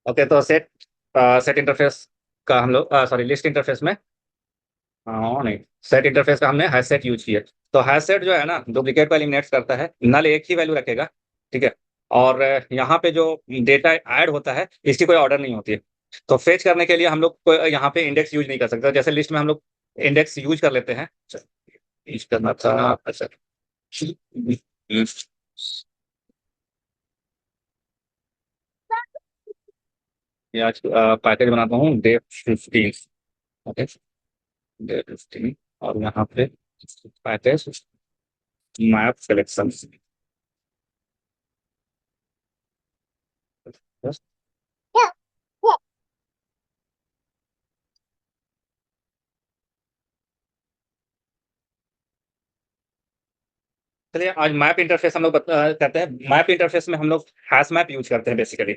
Okay, तो set interface का हम लोग सॉरी लिस्ट इंटरफेस में, हाँ नहीं, सेट इंटरफेस का हमने हैश सेट यूज किया। तो हैश सेट जो है ना, डुप्लीकेट को एलिमिनेट करता है, नल एक ही वैल्यू रखेगा। ठीक है। और यहाँ पे जो डेटा ऐड होता है इसकी कोई ऑर्डर नहीं होती है। तो फेच करने के लिए हम लोग यहाँ पे इंडेक्स यूज नहीं कर सकते, जैसे लिस्ट में हम लोग इंडेक्स यूज कर लेते हैं। यूज करना था। अच्छा। ये आज पैकेज बनाता हूँ डे 15। Okay, day 15। और यहाँ पे पैकेज मैप सिलेक्शन। चलिए, आज मैप इंटरफेस हम लोग करते हैं। मैप इंटरफेस में हम लोग हैश मैप यूज करते हैं बेसिकली।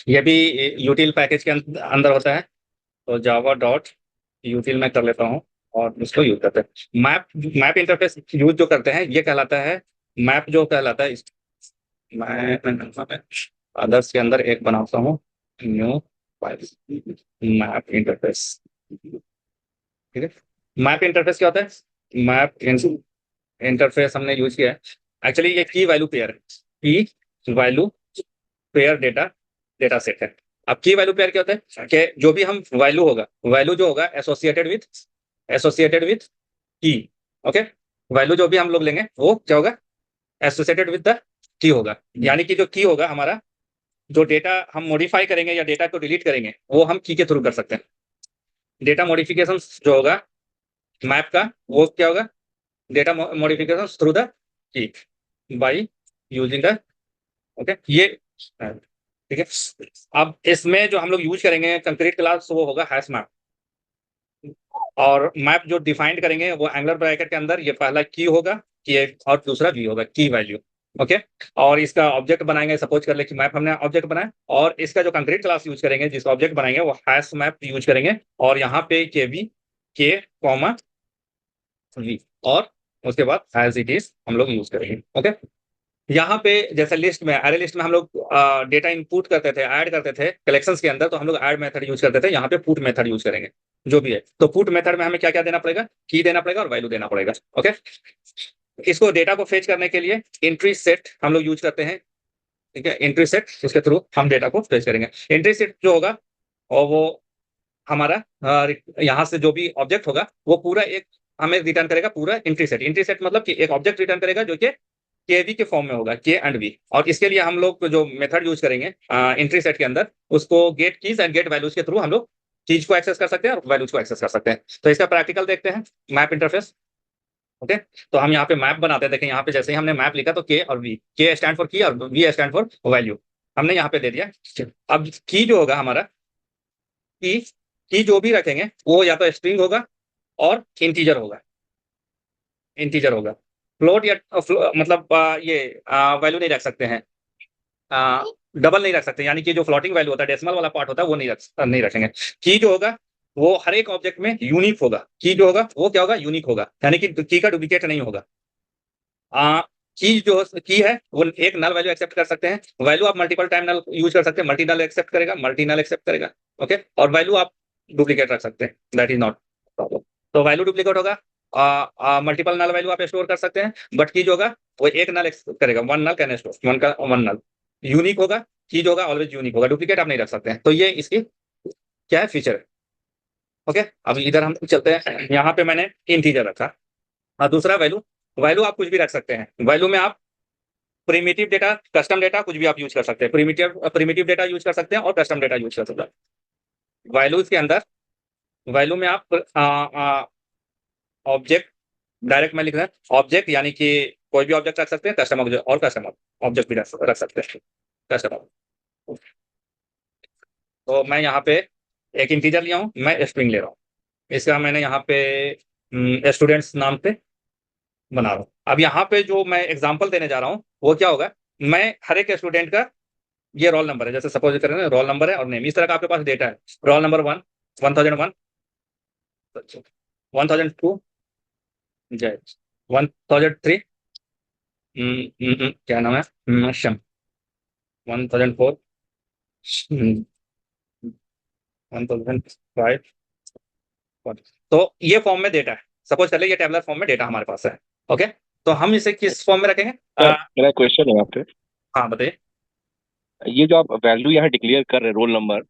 ये भी यूटिल पैकेज के अंदर होता है। तो जावा डॉट यूटिल में कर लेता हूँ और उसको यूज करते हैं। मैप मैप इंटरफेस यूज जो करते हैं ये कहलाता है मैप, जो कहलाता है मैं अदर्स के अंदर एक बनाता हूँ, न्यू फाइल, मैप इंटरफेस। ठीक है। मैप इंटरफेस क्या होता है? मैप इंटरफेस हमने यूज किया है। एक्चुअली ये की वैल्यू पेयर है। की value pair data data set है। अब की वैल्यू पेयर क्या होता है कि जो भी हम वैल्यू होगा, वैल्यू जो होगा एसोसिएटेड विथ की। ओके। वैल्यू जो भी हम लोग लेंगे वो क्या होगा? एसोसिएटेड विद द की होगा। यानी कि जो की होगा हमारा, जो डेटा हम मॉडिफाई करेंगे या डेटा को डिलीट करेंगे वो हम की के थ्रू कर सकते हैं। डेटा मॉडिफिकेशन जो होगा मैप का, वो क्या होगा? Data modification through the key, by using the. Okay, ये ठीक है। अब इसमें जो हम लोग यूज करेंगे कंक्रीट क्लास, वो होगा हैश मैप। और मैप जो डिफाइंड करेंगे वो एंगुलर ब्रैकेट के अंदर ये पहला की होगा, की और दूसरा वी होगा, की वैल्यू। ओके। और इसका ऑब्जेक्ट बनाएंगे, सपोज कर ले कि मैप हमने ऑब्जेक्ट बनाया, और इसका जो कंक्रीट क्लास यूज करेंगे, जिसका ऑब्जेक्ट बनाएंगे वो हैश मैप यूज करेंगे। और यहाँ पे के वी, के कॉमा वी, और उसके बाद एज इट इज हम लोग यूज करेंगे। ओके। यहाँ पे जैसे लिस्ट में, अरे लिस्ट में हम लोग डेटा इनपुट करते थे, ऐड करते थे कलेक्शंस के अंदर, तो हम लोग ऐड मेथड यूज करते थे। यहाँ पे पुट मेथड यूज करेंगे जो भी है। तो पुट मेथड में हमें क्या क्या देना पड़ेगा? की देना पड़ेगा और वैल्यू देना पड़ेगा। ओके। इसको डेटा को फेच करने के लिए एंट्री सेट हम लोग यूज करते हैं। ठीक है, एंट्री सेट, उसके थ्रू हम डेटा को फेच करेंगे। एंट्री सेट जो होगा, और वो हमारा यहाँ से जो भी ऑब्जेक्ट होगा वो पूरा एक हमें रिटर्न करेगा, पूरा एंट्री सेट। एंट्री सेट मतलब कि एक ऑब्जेक्ट रिटर्न करेगा जो कि केवी के फॉर्म में होगा, के एंड वी। और इसके लिए हम लोग जो मेथड यूज करेंगे एंट्री सेट के अंदर, उसको get keys and get values के थ्रू हम लोग चीज को एक्सेस कर सकते हैं और वैल्यूज को एक्सेस कर सकते हैं। तो इसका प्रैक्टिकल देखते हैं, मैप इंटरफेस। ओके। तो हम यहाँ पे मैप बनाते हैं। देखें यहाँ पे जैसे ही हमने मैप लिखा तो के और वी, के स्टैंड फॉर की और वी स्टैंड फॉर वैल्यू, हमने यहाँ पे दे दिया। अब की जो होगा हमारा, की जो भी रखेंगे वो या तो स्ट्रिंग होगा और इंटीजर होगा। फ्लोट या मतलब ये वैल्यू नहीं रख सकते हैं, डबल नहीं रख सकते, यानी कि जो फ्लोटिंग वैल्यू होता है, डेसिमल वाला पार्ट होता है, वो नहीं रखेंगे। की जो होगा वो हर एक ऑब्जेक्ट में यूनिक होगा। की जो होगा वो क्या होगा? यूनिक होगा, यानी कि की का डुप्लीकेट नहीं होगा। आ, की जो की है वो एक नल वैल्यू एक्सेप्ट कर सकते हैं। वैल्यू आप मल्टीपल टाइम नल यूज कर सकते हैं, मल्टी नल एक्सेप्ट करेगा, मल्टी नल एक्सेप्ट करेगा। ओके। और वैल्यू आप डुप्लीकेट रख सकते हैं, दैट इज नॉट प्रॉब्लम। तो वैल्यू डुप्लीकेट होगा, मल्टीपल नल वैल्यू आप स्टोर कर सकते हैं, बट की जो होगा वो एक नल एक्सेप्ट करेगा, one null can store, one null unique होगा। की जो होगा ऑलवेज यूनिक होगा, डुप्लीकेट आप नहीं रख सकते हैं। तो ये इसकी क्या है? फीचर है। ओके। अब इधर हम चलते हैं, यहाँ पे मैंने इंटीजर रखा। दूसरा वैल्यू, वैल्यू आप कुछ भी रख सकते हैं। वैल्यू में आप प्रिमिटिव डेटा, कस्टम डेटा कुछ भी आप यूज कर सकते हैं। प्रिमिटिव डेटा यूज कर सकते हैं और कस्टम डेटा यूज कर सकते हैं। वैल्यूज के अंदर, वैल्यू में आप ऑब्जेक्ट, डायरेक्ट में लिख रहे हैं ऑब्जेक्ट, यानी कि कोई भी ऑब्जेक्ट रख सकते हैं, कस्टम और कस्टम ऑब्जेक्ट भी रख सकते हैं, कस्टम। तो मैं यहाँ पे एक इंटीजर लिया हूँ, मैं स्ट्रिंग ले रहा हूँ। इसका मैंने यहाँ पे स्टूडेंट्स नाम पे बना रहा हूँ। अब यहाँ पे जो मैं एग्जांपल देने जा रहा हूँ वो क्या होगा? मैं हर एक स्टूडेंट का, ये रोल नंबर है, जैसे सपोज करें रोल नंबर है और नेम, इस तरह का आपके पास डेटा है। रोल नंबर 1, 1001, 1002, जय, 1003, क्या नाम है, शम, 1004, 1005। तो ये फॉर्म में डेटा है, सपोज कर ले ये टेबलर फॉर्म में डेटा हमारे पास है। ओके, तो हम इसे किस फॉर्म में रखेंगे? सर मेरा क्वेश्चन है यहाँ पे, हाँ बताइए। ये जो आप वैल्यू यहाँ डिक्लेयर कर रहे हैं रोल नंबर,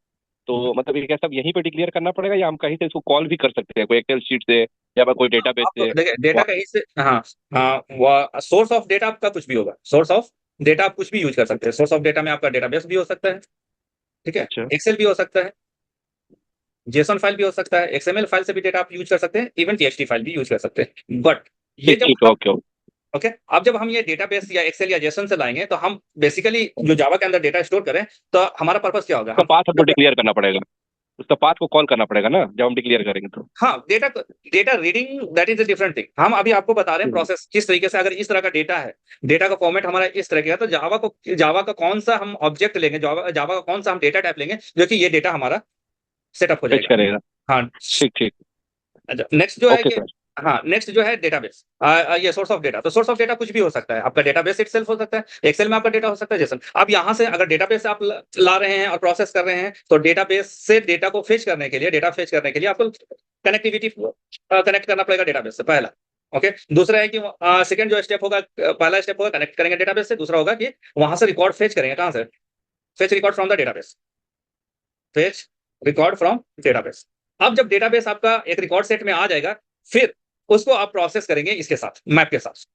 तो मतलब ये क्या सब यहीं पे डिक्लेयर करना पड़ेगा या हम कहीं से इसको कॉल भी कर सकते हैं, कोई एक्सेल शीट से या फिर कोई डेटाबेस आप से? देखिए डेटा कहीं से, हाँ हाँ, वो सोर्स ऑफ डेटा आपका कुछ भी होगा, सोर्स ऑफ डेटा आप कुछ भी यूज कर सकते हैं। सोर्स ऑफ डेटा में आपका डेटाबेस भी हो सकता है, ठीक है, अच्छा, एक्सेल भी हो सकता है, जेसन फाइल भी हो सकता है, एक्सएमएल फाइल से भी डेटा आप यूज कर सकते हैं, इवन टीएक्सटी फाइल भी यूज कर सकते हैं। बट ये ठीक जब ठीक, हम, ओके ओके। ओके, अब जब हम ये डेटाबेस या एक्सेल या जेसन से लाएंगे तो हम बेसिकली जो जावा के अंदर डेटा स्टोर करें, तो हमारा पर्पस क्या होगा? उसका हम, पाथ हमको डिक्लेयर करना पड़ेगा, उसका पाथ को कॉल करना पड़ेगा ना जब हम डिक्लेयर करेंगे तो? हाँ, data data reading that is a different thing. हम अभी आपको बता रहे हैं हम्म, प्रोसेस किस तरीके से, अगर इस तरह का डेटा है, डेटा का फॉर्मेट हमारा इस तरह का है, तो जावा का कौन सा हम ऑब्जेक्ट लेंगे, जावा का कौन सा हम डेटा टाइप लेंगे जो कि ये डेटा हमारा सेटअप हो फेच जाएगा। करेगा। हाँ, ठीक ठीक। अच्छा, नेक्स्ट जो है ओके कि, सर। हाँ नेक्स्ट जो है डेटाबेस, ये सोर्स ऑफ डेटा। तो सोर्स ऑफ डेटा कुछ भी हो सकता है, आपका डेटाबेस इटसेल्फ हो सकता है, एक्सेल में आपका डेटा हो सकता है, जैसन। अब यहाँ से अगर डेटाबेस से आप ला रहे हैं और प्रोसेस कर रहे हैं, तो डेटाबेस से डेटा को फेच करने के लिए, डेटा फेच करने के लिए आपको कनेक्टिविटी कनेक्ट करना पड़ेगा डेटाबेस से, पहला। ओके, दूसरा है कि सेकंड जो स्टेप होगा, पहला स्टेप होगा कनेक्ट करेंगे डेटाबेस से, दूसरा होगा कि वहां से रिकॉर्ड फेच करेंगे। कहां से? Fetch record from the database, fetch record from database. अब जब डेटाबेस आपका एक रिकॉर्ड सेट में आ जाएगा, फिर उसको आप प्रोसेस करेंगे इसके साथ, मैप के साथ।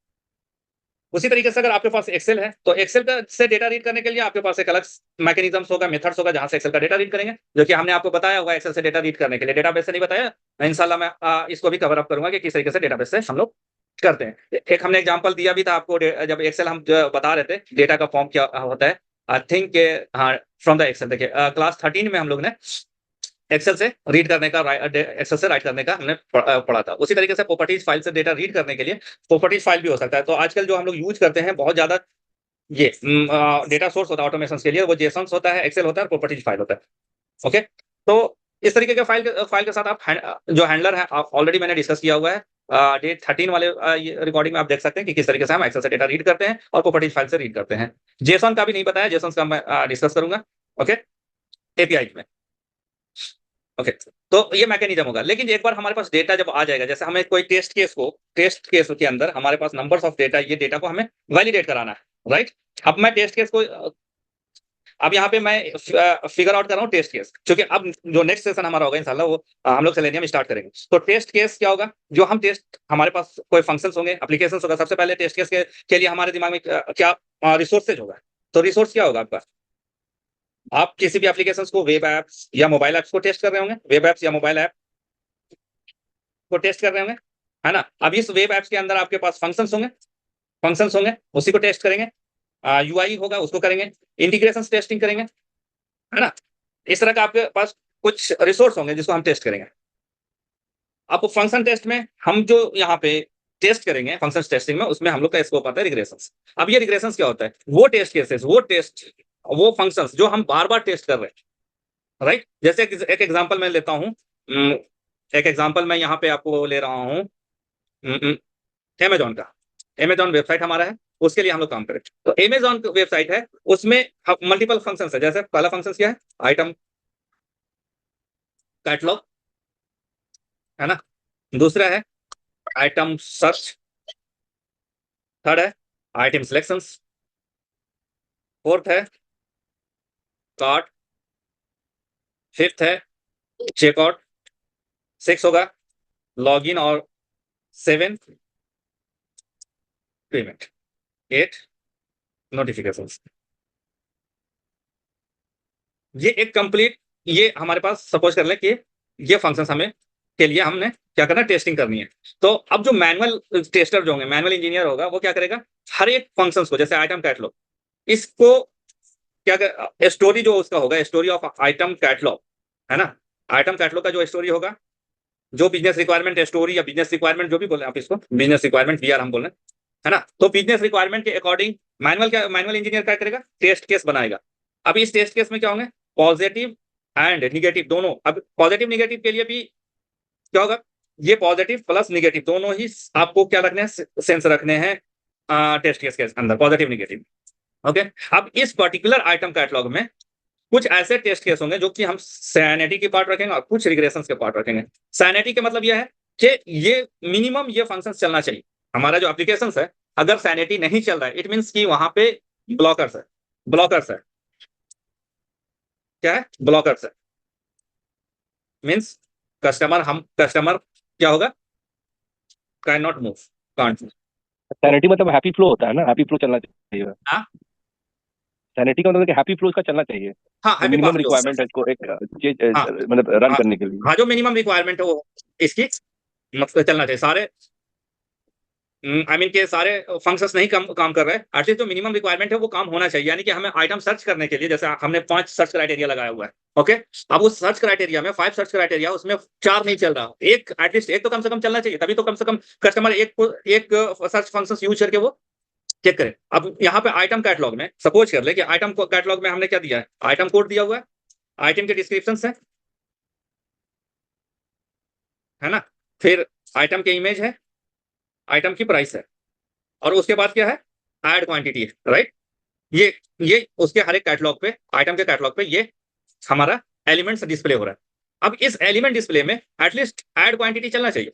उसी तरीके से अगर आपके पास एक्सेल है, तो एक्सेल का से डेटा रीड करने के लिए आपके पास एक अलग मैकेनिज्म्स होगा, मेथड्स होगा, जहां से एक्सेल का डेटा रीड करेंगे, जो कि हमने आपको बताया होगा एक्सेल से डेटा रीड करने के लिए। डेटाबेस से नहीं बताया, इंशाल्लाह मैं इसको भी कवर अप करूंगा कि किस तरीके से डेटाबेस से हम लोग करते हैं। एक हमने एग्जांपल दिया भी था आपको, जब एक्सेल हम जो बता रहे थे डेटा का फॉर्म क्या होता है, आई थिंक, हाँ, फ्रॉम द एक्सेल। देखिए क्लास 13 में हम लोग ने एक्सेल से रीड करने का, एक्सेल से राइट करने का हमने पढ़ा था। उसी तरीके से प्रॉपर्टीज फाइल से डेटा रीड करने के लिए प्रॉपर्टीज फाइल भी हो सकता है। तो आजकल जो हम लोग यूज करते हैं बहुत ज्यादा, ये डेटा सोर्स होता है ऑटोमेशन के लिए, वो जेसन्स होता है, एक्सेल होता है, प्रॉपर्टीज फाइल होता है। ओके, तो इस तरीके के फाइल के साथ आप जो हैंडलर है, ऑलरेडी मैंने डिस्कस किया हुआ है डे 13 वाले रिकॉर्डिंग में। आप देख सकते हैं कि किस तरीके से हम एक्सेल से डेटा रीड करते हैं और प्रॉपर्टीज फाइल से रीड करते हैं। जेसन का भी नहीं बताया, जेसन का मैं डिस्कस करूंगा, ओके, एपीआई में। ओके, तो ये मैकेनिज्म होगा। लेकिन एक बार हमारे पास डेटा जब आ जाएगा, जैसे हमें कोई टेस्ट केस के अंदर हमारे पास नंबर्स ऑफ डेटा, ये डेटा को हमें वैलिडेट कराना है, राइट? अब मैं टेस्ट केस को, अब यहाँ पे मैं फिगर आउट कर रहा हूँ टेस्ट केस, क्योंकि अब जो नेक्स्ट सेशन हमारा होगा इंशाल्लाह, वो हम लोग सेलेनियम स्टार्ट करेंगे। तो टेस्ट केस क्या होगा? जो हम टेस्ट, हमारे पास कोई फंक्शंस होंगे, एप्लीकेशंस होगा, सबसे पहले टेस्ट केस के लिए हमारे दिमाग में क्या रिसोर्सेज होगा? तो रिसोर्स क्या होगा आपका? आप किसी भी एप्लीकेशंस को, वेब एप्स या मोबाइल एप्स को टेस्ट कर रहे होंगे, वेब एप्स या मोबाइल ऐप को टेस्ट कर रहे होंगे, है ना? अब इस वेब एप्स के अंदर आपके पास फंक्शंस होंगे, उसी को टेस्ट करेंगे। यूआई होगा, उसको करेंगे, इंटीग्रेशन टेस्टिंग करेंगे, है ना? इस तरह का आपके पास कुछ रिसोर्स होंगे जिसको हम टेस्ट करेंगे। अब फंक्शन टेस्ट में हम जो यहाँ पे टेस्ट करेंगे, फंक्शन टेस्टिंग में, उसमें हम लोग का स्कोप आता है रिग्रेशंस। अब ये रिग्रेशंस क्या होता है? वो टेस्ट केसेस, वो फंक्शंस जो हम बार बार टेस्ट कर रहे हैं, राइट? जैसे एक एग्जांपल मैं लेता हूं, एक एग्जांपल मैं यहाँ पे आपको ले रहा हूँ अमेजॉन का। अमेजॉन वेबसाइट हमारा है, उसके लिए हम लोग काम करें। तो अमेजॉन वेबसाइट है, उसमें मल्टीपल फंक्शन है। जैसे पहला फंक्शन क्या है? आइटम कैटलॉग, है ना? दूसरा है आइटम सर्च, थर्ड है आइटम सिलेक्शंस, फोर्थ है कार्ट, फिफ्थ है चेकआउट, सिक्स होगा लॉगिन, और सेवन पेमेंट, एट नोटिफिकेशंस। ये एक कंप्लीट, ये हमारे पास सपोज कर लें कि ये फंक्शंस हमें के लिए हमने क्या करना, टेस्टिंग करनी है। तो अब जो मैनुअल टेस्टर जो होंगे, मैनुअल इंजीनियर होगा, वो क्या करेगा? हर एक फंक्शंस को, जैसे आइटम कैटलॉग, इसको क्या कर, स्टोरी जो उसका होगा, स्टोरी ऑफ आइटम कैटलॉग, है ना? आइटम कैटलॉग का जो स्टोरी होगा, जो बिजनेस रिक्वायरमेंट स्टोरी या बिजनेस रिक्वायरमेंट जो भी बोले आप इसको, बिजनेस रिक्वायरमेंट बीआर हम बोल रहे हैं, है ना? तो बिजनेस रिक्वायरमेंट के अकॉर्डिंग मैनुअल इंजीनियर क्या करेगा? टेस्ट केस बनाएगा। अब इस टेस्ट केस में क्या होंगे? पॉजिटिव एंड निगेटिव दोनों। अब पॉजिटिव निगेटिव के लिए भी क्या होगा? ये पॉजिटिव प्लस निगेटिव दोनों ही आपको क्या रखने हैं, सेंस रखने हैं टेस्ट केस के अंदर, पॉजिटिव निगेटिव। ओके, अब इस पर्टिकुलर आइटम कैटलॉग में कुछ ऐसे टेस्ट केस होंगे जो कि हम सैनिटी की पार्ट रखेंगे और कुछ रिग्रेशंस के पार्ट रखेंगे। सैनिटी के मतलब यह है कि ये मिनिमम ये फंक्शन चलना चाहिए। हमारा जो एप्लीकेशन है, अगर सैनिटी नहीं चल रहा है, इट मीन्स कि वहां पे ब्लॉकर्स है। ब्लॉकर्स है, क्या है? ब्लॉकर्स है। मीन्स कस्टमर क्या होगा? Can not move, can't. Sanity मतलब हैप्पी फ्लो होता है ना, हैप्पी फ्लो चलना चाहिए। हाँ सैनिटी का मतलब कि हैप्पी फ्लो इसका चलना चाहिए। हाँ, जो हैप्पी मिनिमम पाथ जो, रिक्वायरमेंट है इसको एक चीज हाँ मतलब रन हाँ करने के लिए। हाँ, जो मिनिमम रिक्वायरमेंट है वो इसकी मतलब चलना चाहिए। सारे आई मीन के सारे फंक्शंस नहीं काम कर रहे हैं, एटलीस्ट जो मिनिमम रिक्वायरमेंट है वो काम होना चाहिए। यानी कि हमें आइटम सर्च करने के लिए, जैसे हमने 5 सर्च क्राइटेरिया लगाया हुआ है, ओके। अब उस सर्च क्राइटेरिया में 5 सर्च क्राइटेरिया, उसमें 4 नहीं चल रहा, एक एटलीस्ट एक तो कम से कम चलना चाहिए, तभी तो कम से कम कस्टमर एक सर्च फंक्शन यूज करके वो चेक करें। अब यहाँ पे आइटम कैटलॉग में सपोज कर ले कि आइटम कैटलॉग में हमने क्या दिया है, आइटम कोड दिया हुआ है, आइटम के डिस्क्रिप्शन है ना, फिर आइटम के इमेज है, आइटम की प्राइस है, और उसके बाद क्या है? ऐड क्वांटिटी है, राइट। ये उसके हर एक कैटलॉग पे, आइटम के कैटलॉग पे ये हमारा एलिमेंट्स डिस्प्ले हो रहा है। अब इस एलिमेंट डिस्प्ले में एटलीस्ट ऐड क्वांटिटी चलना चाहिए,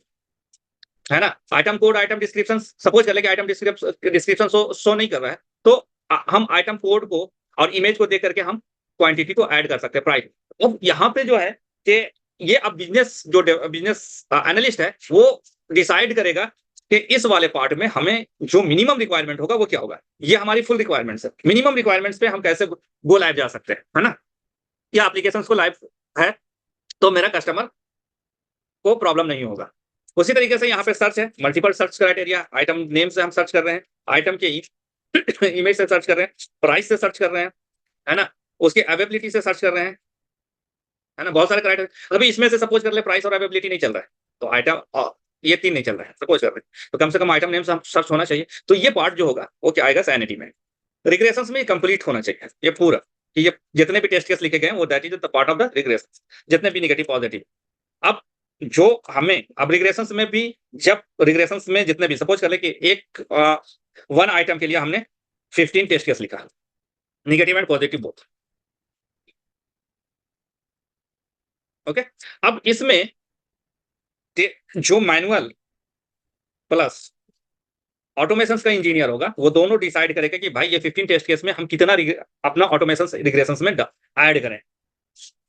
है ना। Item code, item description, suppose कर ले कि आइटम डिस्क्रिप्शन शो नहीं कर रहा है, तो हम आइटम कोड को और इमेज को देख करके हम क्वांटिटी को ऐड कर सकते हैं, प्राइस। अब यहाँ पे जो है कि ये अब बिजनेस एनालिस्ट है वो डिसाइड करेगा कि इस वाले पार्ट में हमें जो मिनिमम रिक्वायरमेंट होगा वो क्या होगा। ये हमारी फुल रिक्वायरमेंट्स है, मिनिमम रिक्वायरमेंट्स पे हम कैसे गो लाइव जा सकते हैं, है ना। या एप्लीकेशंस को लाइव है तो मेरा कस्टमर को प्रॉब्लम नहीं होगा। उसी तरीके से यहाँ पे सर्च है, multiple search criteria, item name से हम सर्च कर रहे हैं, आइटम के इमेज से सर्च कर रहे हैं, प्राइस से सर्च कर रहे हैं, है ना, उसकी अवेबिलिटी से सर्च कर रहे हैं, है ना, बहुत सारे क्राइटेरिया। अभी इसमें से सपोज कर ले प्राइस और अवेबिलिटी नहीं चल रहा है, तो आइटम ये 3 नहीं चल रहा है सपोज कर रहे हैं, तो कम से कम आइटम नेम से सर्च होना चाहिए। तो ये पार्ट जो होगा वो क्या आएगा? सैनिटी में। रिग्रेशंस में कंप्लीट होना चाहिए ये पूरा, कि ये जितने भी टेस्ट केस लिखे गए हैं वो that is the part of the regression, जितने भी निगेटिव पॉजिटिव। अब जो हमें अब रिग्रेशंस में भी, जब रिग्रेशंस में जितने भी सपोज कर ले कि एक वन आइटम के लिए हमने 15 टेस्ट केस लिखा, negative and positive both, okay. अब इसमें जो मैनुअल प्लस ऑटोमेशन का इंजीनियर होगा वो दोनों डिसाइड करेगा कि भाई ये 15 टेस्ट केस में हम कितना अपना ऑटोमेशन रिग्रेशंस में ऐड करें,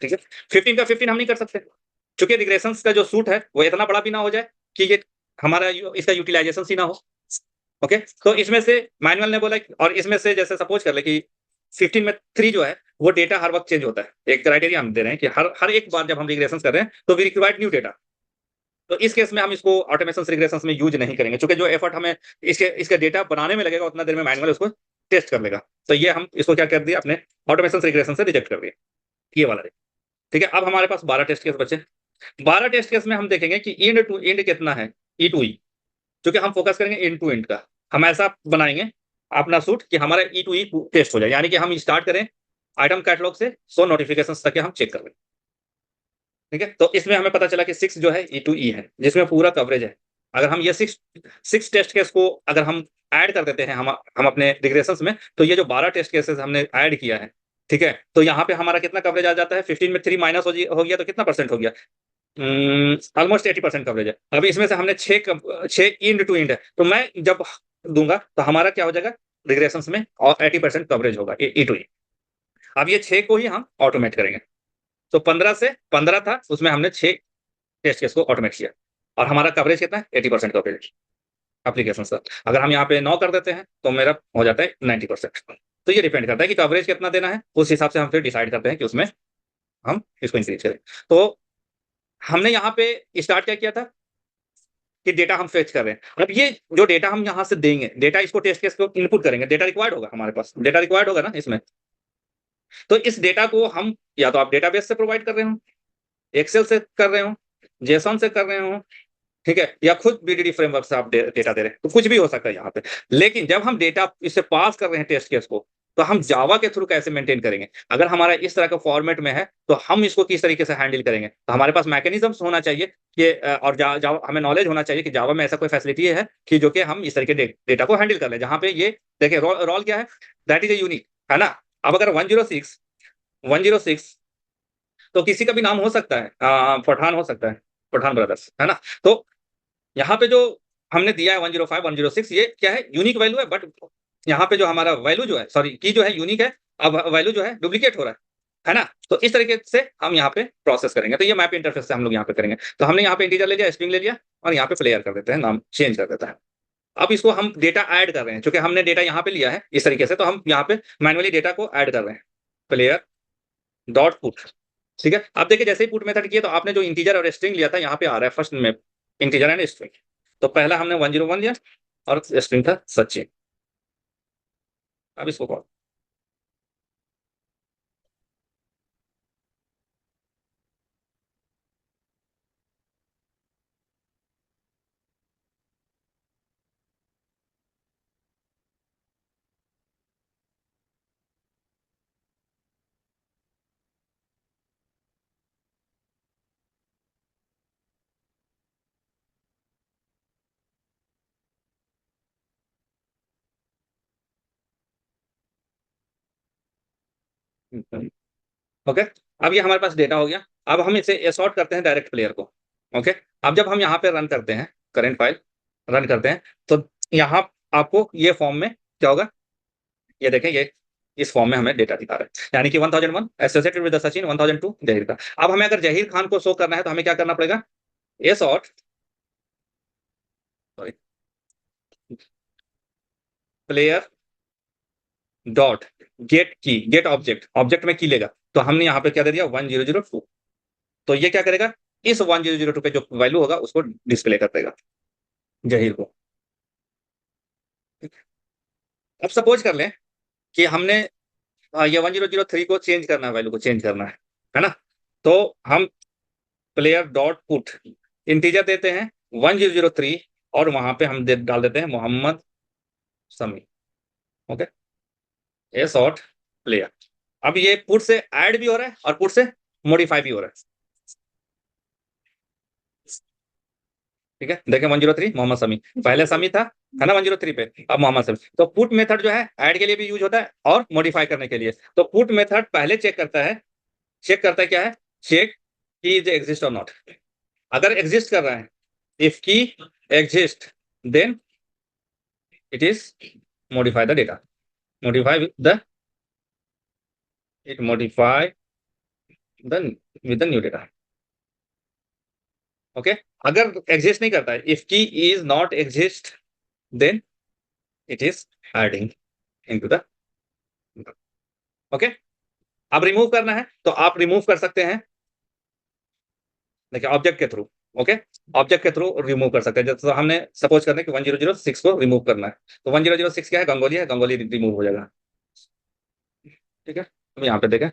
ठीक है। 15 का 15 हम नहीं कर सकते, क्योंकि रिग्रेशंस का जो सूट है वो इतना बड़ा भी ना हो जाए कि ये हमारा इसका यूटिलाइजेशन ही ना हो, ओके। तो इसमें से मैनुअल ने बोला और इसमें से जैसे सपोज कर ले कि 15 में 3 जो है वो डेटा हर वक्त चेंज होता है। एक क्राइटेरिया हम दे रहे हैं कि हर हर एक बार जब हम रिग्रेशन कर रहे हैं तो वी रिक्वायर्ड न्यू डेटा। तो इस केस में हम इसको ऑटोमेशन रिग्रेशन में यूज नहीं करेंगे, क्योंकि जो एफर्ट हमें इसके डेटा बनाने में लगेगा उतना देर में मैनुअल उसको टेस्ट कर लेगा। तो ये हम इसको क्या कर दिया, अपने ऑटोमेशन रिग्रेशन से रिजेक्ट कर दिया, ये वाला। ठीक है, अब हमारे पास 12 टेस्ट केस बचे। 12 टेस्ट केस में हम देखेंगे कि इंड टू इंड कितना है, ई टू ई, क्योंकि हम फोकस करेंगे इंड टू इंड का। हम ऐसा बनाएंगे अपना सूट कि हमारा ई टू ई टेस्ट हो जाए, यानी कि हम स्टार्ट करें आइटम कैटलॉग से 100 नोटिफिकेशन तक के हम चेक कर लें, ठीक है। तो इसमें हमें पता चला कि 6 जो है ई टू ई है, जिसमें पूरा कवरेज है। अगर हम ये 6 टेस्ट केस को अगर हम ऐड कर देते हैं हम अपने रिग्रेशंस में, तो ये जो 12 टेस्ट केसेस हमने ऐड किया है, ठीक है, तो यहाँ पे हमारा कितना कवरेज आ जाता है? 15 में 3 माइनस हो गया तो कितना परसेंट हो गया? ऑलमोस्ट 80% कवरेज है। अभी इसमें से हमने 6 इंड टू इंड है, तो मैं जब दूंगा तो हमारा क्या हो जाएगा रिग्रेशंस में, और 80% कवरेज होगा ई टू ई। अब ये 6 को ही हम ऑटोमेट करेंगे, तो 15 से 15 था, उसमें हमने 6 टेस्ट केस को ऑटोमेट किया, और हमारा कवरेज कितना है? 80% कवरेज एप्लीकेशन सर। अगर हम यहाँ पे 9 कर देते हैं तो मेरा हो जाता है 90%। तो ये डिपेंड करता है कि कवरेज कितना देना है, उस हिसाब से हम फिर डिसाइड करते हैं कि उसमें हम इसको इंक्रीज करें। तो हमने यहाँ पे स्टार्ट क्या किया था कि डेटा हम फेच कर रहे हैं। अब ये जो डेटा हम यहाँ से देंगे, डेटा इसको टेस्ट केस को इनपुट करेंगे, डेटा रिक्वायर्ड होगा, हमारे पास डेटा रिक्वायर्ड होगा ना इसमें। तो इस डेटा को हम या तो आप डेटाबेस से प्रोवाइड कर रहे हो, एक्सेल से कर रहे हो, जेसन से कर रहे हो, ठीक है, या खुद बीडीडी फ्रेमवर्क से आप डेटा दे रहे हैं, तो कुछ भी हो सकता है यहाँ पे। लेकिन जब हम डेटा इससे पास कर रहे हैं टेस्ट केस को, तो हम जावा के थ्रू कैसे मेंटेन करेंगे? अगर हमारा इस तरह का फॉर्मेट में है तो हम इसको किस तरीके से हैंडल करेंगे? तो हमारे पास मैकेनिज्म होना चाहिए कि और जावा हमें नॉलेज होना चाहिए कि जावा में ऐसा कोई फैसिलिटी है कि जो कि हम इस तरीके डेटा को हैंडल कर ले, जहां पे ये देखिए रोल क्या है, दैट इज ए यूनिक, है ना। अब अगर 106 106, तो किसी का भी नाम हो सकता है, पठान हो सकता है, पठान ब्रदर्स, है ना। तो यहाँ पे जो हमने दिया है 105 106, ये क्या है, यूनिक वैल्यू है, बट यहाँ पे जो हमारा वैल्यू जो है, सॉरी, की जो है यूनिक है, अब वैल्यू जो है डुप्लीकेट हो रहा है ना। तो इस तरीके से हम यहाँ पे प्रोसेस करेंगे। तो ये मैप इंटरफेस से हम लोग यहाँ पे करेंगे। तो हमने यहाँ पे इंटीजर ले लिया, स्ट्रिंग ले लिया, और यहाँ पे प्लेयर कर देते हैं, नाम चेंज कर देता है। अब इसको हम डेटा ऐड कर रहे हैं, क्योंकि हमने डेटा यहाँ पे लिया है इस तरीके से, तो हम यहाँ पे मैनुअली डेटा को ऐड कर रहे हैं, प्लेयर डॉट पुट। ठीक है, अब देखिए जैसे ही पुट मेथड किया, तो आपने जो इंटीजर और स्ट्रिंग लिया था, यहाँ पे आ रहा है फर्स्ट में इंटीजर एंड स्ट्रिंग। तो पहला हमने 101 लिया और स्ट्रिंग था सचिन। अब इसको कॉल, ओके। अब ये हमारे पास डेटा हो गया। अब हम इसे सॉर्ट करते हैं डायरेक्ट प्लेयर को। ओके, अब जब हम यहाँ पे रन करते हैं, करेंट फाइल रन करते हैं, तो यहाँ आपको ये फॉर्म में क्या होगा, ये देखें, ये इस फॉर्म में हमें डेटा दिखा रहा है, यानी कि 1001 एसोसिएटेड विद सचिन, 1002 जहीर का। अब हमें अगर जहीर खान को शो करना है, तो हमें क्या करना पड़ेगा, ये sort, sorry, player dot gate की, गेट ऑब्जेक्ट, ऑब्जेक्ट में की लेगा, तो हमने यहाँ पे क्या दे दिया, 1002। तो ये क्या करेगा, इस 1002 पे जो वैल्यू होगा उसको डिस्प्ले कर देगा, जहीर को। अब सपोज कर लें कि हमने ये 1003 को चेंज करना है, वैल्यू को चेंज करना है ना। तो हम प्लेयर डॉट पुट इंटीजर देते हैं 1003, और वहां पे हम डाल देते हैं मोहम्मद समी। ओके, ये शॉर्ट प्लेयर। अब ये पुट से ऐड भी हो रहा है और पुट से मॉडिफाई भी हो रहा है। ठीक है, देखें 103 मोहम्मद समी, पहले समी था, है ना, 103 पे, अब मोहम्मद समी। तो पुट मेथड जो है ऐड के लिए भी यूज होता है और मॉडिफाई करने के लिए। तो पुट मेथड पहले चेक करता है, क्या है, चेक की इज एग्जिस्ट और नॉट। अगर एग्जिस्ट कर रहा है, if key exist, then it is modify the data, modify the, it modify the with the new data. Okay, अगर एग्जिस्ट नहीं करता है, if key is not exist, then it is adding into the, okay. अब remove करना है, तो आप remove कर सकते हैं, देखिए ऑब्जेक्ट के थ्रू। ओके, ऑब्जेक्ट के थ्रू रिमूव कर सकते हैं। जैसे तो हमने सपोज करना है कि 1006 को रिमूव करना है, तो 1006 क्या है, गंगोली है, गंगोली रिमूव हो जाएगा। ठीक है, हम यहाँ पे देखें,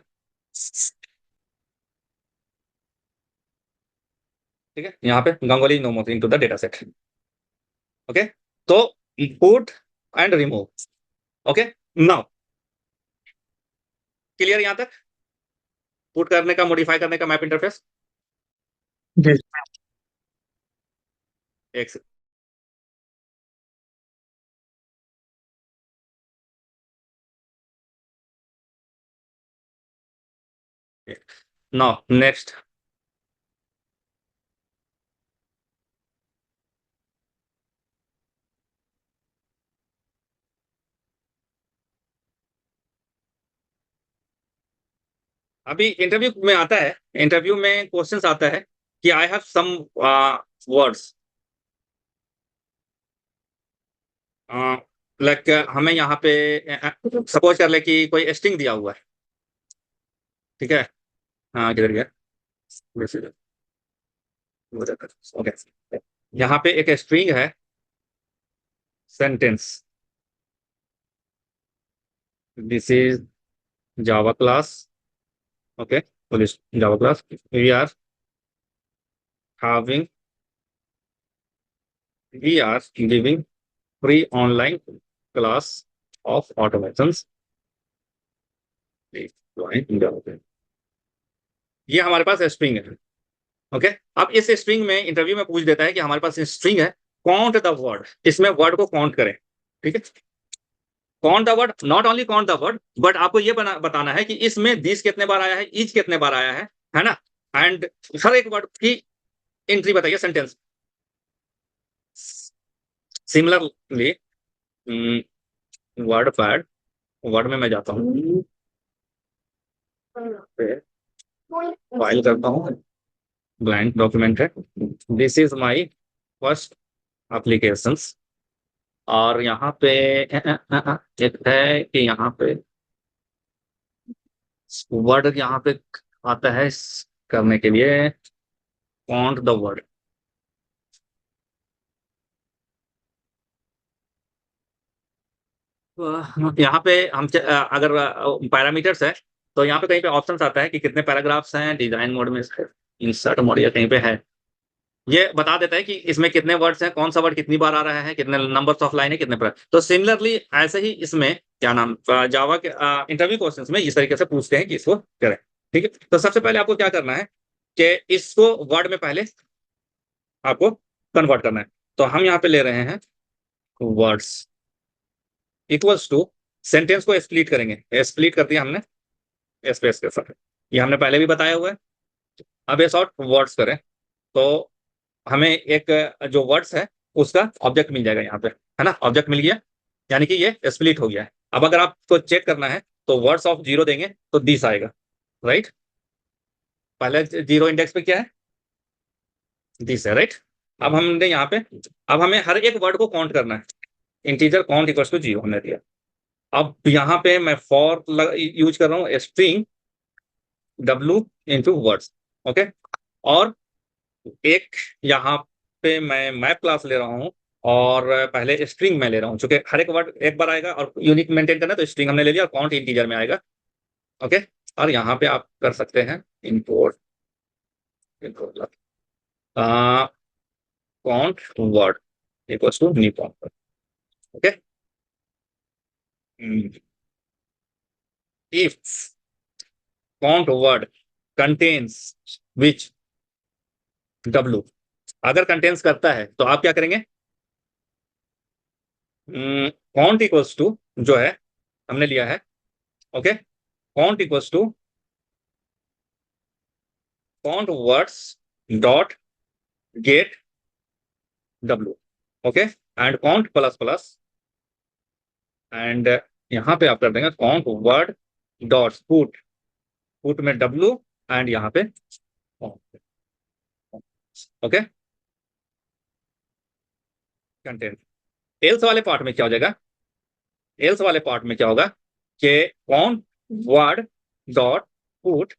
ठीक है, यहाँ पे Ganguly no more into the data set. Okay, तो put and remove. Okay, now clear यहाँ तक, पुट करने का, मॉडिफाई करने का मैप इंटरफेस। जी। एक नाउ नेक्स्ट, अभी इंटरव्यू में आता है, इंटरव्यू में क्वेश्चंस आता है कि I have some words, like हमें यहाँ पे सपोज कर ले कि कोई स्ट्रिंग दिया हुआ है। ठीक है, हाँ किधर गया, ओके, यहाँ पे एक स्ट्रिंग है, sentence, this is Java class. Okay, Java class, we are having, we are giving free online class of automations. ये हमारे पास स्ट्रिंग है। ओके, अब इस स्ट्रिंग में इंटरव्यू में पूछ देता है कि हमारे पास स्ट्रिंग है, काउंट द वर्ड, इसमें वर्ड को काउंट करें। ठीक है, count the word, not only count the word, but आपको ये बताना है कि इसमें दिस कितने बार आया है, ईच कितने बार आया है ना, एंड हर एक वर्ड की एंट्री बताइए sentence. Similarly word pad, word में मैं जाता हूँ, फाइल करता हूँ, ब्लैंक डॉक्यूमेंट है, this is my first applications, और यहाँ पे एक है कि यहाँ पे वर्ड यहाँ पे आता है करने के लिए काउंट द वर्ड। यहाँ पे हम अगर पैरामीटर्स है तो यहाँ पे कहीं पे ऑप्शंस आता है कि कितने पैराग्राफ्स हैं, डिजाइन मोड में, इंसर्ट मोड या कहीं पे है, ये बता देता है कि इसमें कितने वर्ड्स हैं, कौन सा वर्ड कितनी बार आ रहा है, कितने नंबर्स ऑफ लाइन है, कितने पर। तो सिमिलरली ऐसे ही इसमें क्या नाम जावा के इंटरव्यू क्वेश्चंस में इस तरीके से पूछते हैं कि इसको करें। ठीक है, तो सबसे पहले आपको क्या करना है कि इसको वर्ड में पहले आपको कन्वर्ट करना है। तो हम यहाँ पे ले रहे हैं वर्ड्स इक्वल्स टू, सेंटेंस को स्प्लिट करेंगे, स्प्लिट कर दिया हमने स्पेस के साथ, ये हमने पहले भी बताया हुआ है। अब ये शॉर्ट वर्ड्स करें तो हमें एक जो वर्ड्स है उसका ऑब्जेक्ट मिल जाएगा यहाँ पे, है ना, ऑब्जेक्ट मिल गया, यानी कि ये स्प्लिट हो गया है। अब अगर आपको चेक करना है तो वर्ड्स ऑफ जीरो देंगे तो दिस आएगा, राइट, पहले जीरो इंडेक्स पे क्या है, दिस है, राइट। अब हमने यहाँ पे, अब हमें हर एक वर्ड को काउंट करना है, integer count equals to zero हमने दिया। अब यहाँ पे मैं फॉर यूज कर रहा हूँ string w into words, okay, और एक यहाँ पे मैं मैप क्लास ले रहा हूँ और पहले स्ट्रिंग में ले रहा हूँ, चूंकि हर एक वर्ड एक बार आएगा और यूनिक मेंटेन करना है तो स्ट्रिंग हमने ले लिया और काउंट इंटीजर में आएगा, ओके। और यहाँ पे आप कर सकते हैं import, count word equals to new count, okay. If count word contains which w, अगर कंटेन्स करता है तो आप क्या करेंगे, काउंट इक्वल्स टू जो है हमने लिया है, okay, count equals to count words dot get w, okay, and count plus plus, and यहाँ पे आप कर देंगे count word dot put, put में w एंड यहाँ पे, ओके, कंटेंट। एल्स वाले पार्ट में क्या हो जाएगा, एल्स वाले पार्ट में क्या होगा कि count word dot put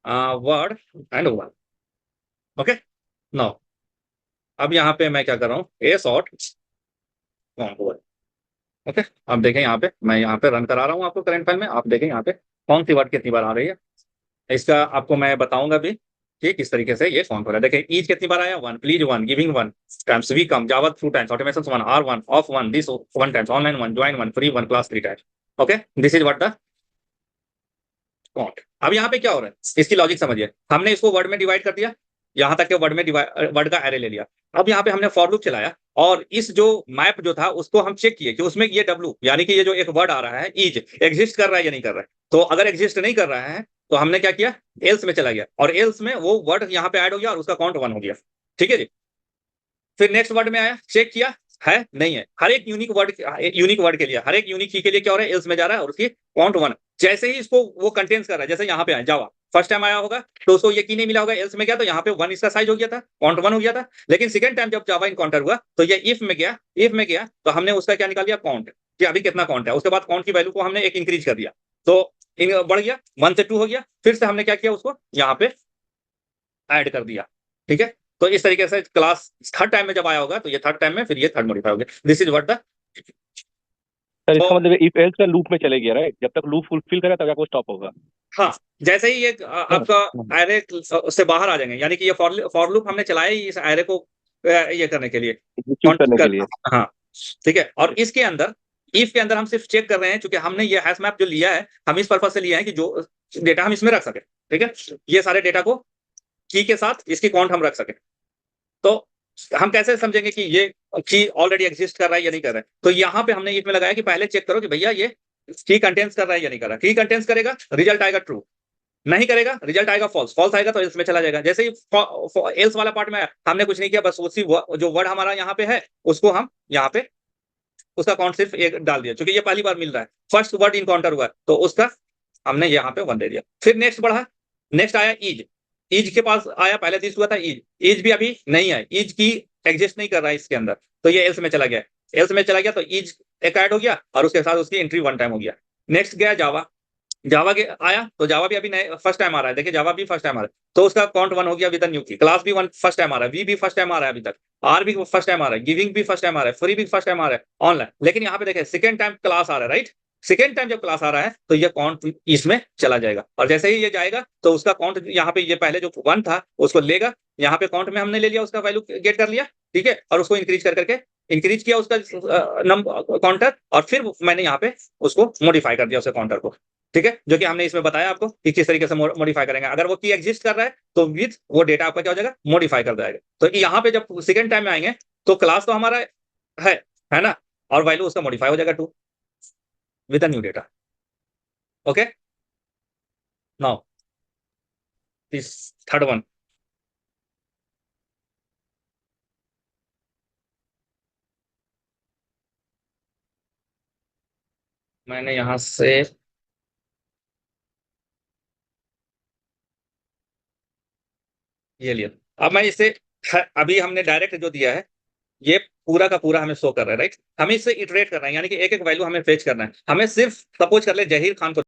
word and word, okay. No अब यहाँ पे मैं क्या कर रहा हूँ, a short count word, okay. अब देखें यहाँ पे, मैं यहाँ पे रन करा रहा हूँ आपको करंट फाइल में, आप देखें यहाँ पे कौन सी वर्ड कितनी बार आ रही है, इसका आपको मैं बताऊंगा भी कि किस तरीके से ये काउंट हो रहा है। देखिए ईच कितनी बार आया, one, please one, giving one times, we come, Java two times, automation one, are one, of one, this one times, online one, join one, free one, class three times, okay. This is what the count. अब यहाँ पे क्या हो रहा है, इसकी logic समझिए, हमने इसको वर्ड में डिवाइड कर दिया, यहाँ तक के वर्ड में वर्ड का एरे ले लिया। अब यहाँ पे हमने फॉर लूप चलाया और इस जो मैप जो था उसको हम चेक किए कि उसमें ये w यानी कि ये जो एक वर्ड आ रहा है ईज एग्जिस्ट कर रहा है या नहीं कर रहा है। तो अगर एग्जिस्ट नहीं कर रहा है तो हमने क्या किया, एल्स में चला गया और एल्स में वो वर्ड यहाँ पे ऐड हो गया और उसका काउंट वन हो गया, ठीक है जी। फिर नेक्स्ट वर्ड में आया, चेक किया है नहीं है, हर एक यूनिक वर्ड के लिए, हर एक यूनिक की के लिए क्या हो रहा है, एल्स में जा रहा है और उसकी काउंट वन। जैसे ही इसको वो कंटेन्स कर रहा है, जैसे यहाँ पे आया जावा, फर्स्ट टाइम आया होगा तो उसको ये की नहीं मिला होगा, एल्स में गया तो यहाँ पे वन इसका साइज हो गया था, काउंट वन हो गया था। लेकिन सेकंड टाइम जब जावा इनकाउंटर हुआ तो ये इफ में गया, इफ में गया तो हमने उसका क्या निकाल दिया, काउंट, कि अभी कितना काउंट है। उसके बाद काउंट की वैल्यू को हमने एक इंक्रीज कर दिया तो बढ़ गया, 1 से 2 हो गया, फिर से हमने क्या किया, उसको यहाँ पे ऐड कर दिया, ठीक है। तो इस तरीके से क्लास थर्ड टाइम में जब आया होगा तो ये थर्ड टाइम में फिर ये थर्ड मॉडिफाई हो गया। This is what the, sir इसका मतलब इफ एल्स का लूप में चले गया, राइट, जब तक लूप फुलफिल करे तब जाके वो स्टॉप होगा। हाँ, जैसे ही ये आपका एरे से बाहर आ जाएंगे, यानी कि ये फॉर लूप हमने चलाया ही इस एरे को ये करने के लिए, एग्जीक्यूट करने के लिए। हाँ ठीक है। और इसके अंदर इफ के अंदर हम सिर्फ चेक कर रहे हैं, क्योंकि हमने ये हैश मैप जो लिया है हम इस पर्पज से लिया है कि जो डेटा हम इसमें रख सके, ठीक है, ये सारे डेटा को की के साथ इसकी काउंट हम रख सके। तो हम कैसे समझेंगे कि ये की ऑलरेडी एग्जिस्ट कर रहा है या नहीं कर रहा है? तो यहाँ पे हमने इसमें लगाया कि पहले चेक करो कि भैया ये की कंटेंट्स कर रहा है या नहीं कर रहा। की कंटेंट्स करेगा, रिजल्ट आएगा ट्रू। नहीं करेगा, रिजल्ट आएगा फॉल्स। फॉल्स आएगा तो एल्स में चला जाएगा। जैसे ही एल्स वाला पार्ट में आया, हमने कुछ नहीं किया, बस उसी जो वर्ड हमारा यहाँ पे है उसको हम यहाँ पे उसका काउंट सिर्फ एक डाल दिया, क्योंकि ये पहली बार मिल रहा है, फर्स्ट वर्ड इनकाउंटर हुआ है, तो उसका हमने यहाँ पे 1 दे दिया। फिर नेक्स्ट बढ़ा, नेक्स्ट आया ईज। ईज के पास आया, पहले दिस हुआ था ईज। ईज भी अभी नहीं है, ईज की एग्जिस्ट नहीं कर रहा है इसके अंदर, तो ये एल्स में चला गया। एल्स में चला गया तो ईज एक ऐड हो गया और उसके साथ उसकी एंट्री 1 टाइम हो गया। नेक्स्ट गया जावा। जावा के आया तो जावा भी अभी नए फर्स्ट टाइम आ रहा है। देखिए जावा भी फर्स्ट टाइम आ रहा है, तो उसका काउंट 1 हो गया विद न्यू की। क्लास भी 1 फर्स्ट टाइम आ रहा है, वी भी फर्स्ट टाइम आ रहा है अभी तक, आर भी फर्स्ट टाइम आ रहा है, गिविंग भी फर्स्ट टाइम आ रहा है, फ्री भी फर्स्ट टाइम आ रहा है ऑनलाइन। लेकिन यहाँ पे देखिए सेकंड टाइम क्लास आ रहा है, राइट? सेकंड टाइम जब क्लास आ रहा है तो ये काउंट इसमें चला जाएगा, और जैसे ही ये जाएगा तो उसका काउंट यहाँ पे, ये पहले जो 1 था उसको लेगा, यहाँ पे काउंट में हमने ले लिया, उसका वैल्यू गेट कर लिया, ठीक है, और उसको इंक्रीज कर करके इंक्रीज किया उसका नंबर काउंटर, और फिर मैंने यहाँ पे उसको मॉडिफाई कर दिया उसके काउंटर को, ठीक है, जो कि हमने इसमें बताया आपको कि किस तरीके से मॉडिफाई करेंगे। अगर वो की एग्जिस्ट कर रहा है तो विद वो डेटा आपका क्या हो जाएगा, मॉडिफाई कर जाएगा। तो यहाँ पे जब सेकंड टाइम में आएंगे तो क्लास तो हमारा है ना, और वैल्यू उसका मॉडिफाई हो जाएगा 2 with new data. Okay, now this third one. मैंने यहां से ये लिया। अब मैं इसे अभी हमने डायरेक्ट जो दिया है ये पूरा का पूरा हमें शो कर रहा है, राइट? हमें इससे इटरेट करना है, यानी कि एक एक वैल्यू हमें फेच करना है। हमें सिर्फ सपोज कर ले जहीर खान को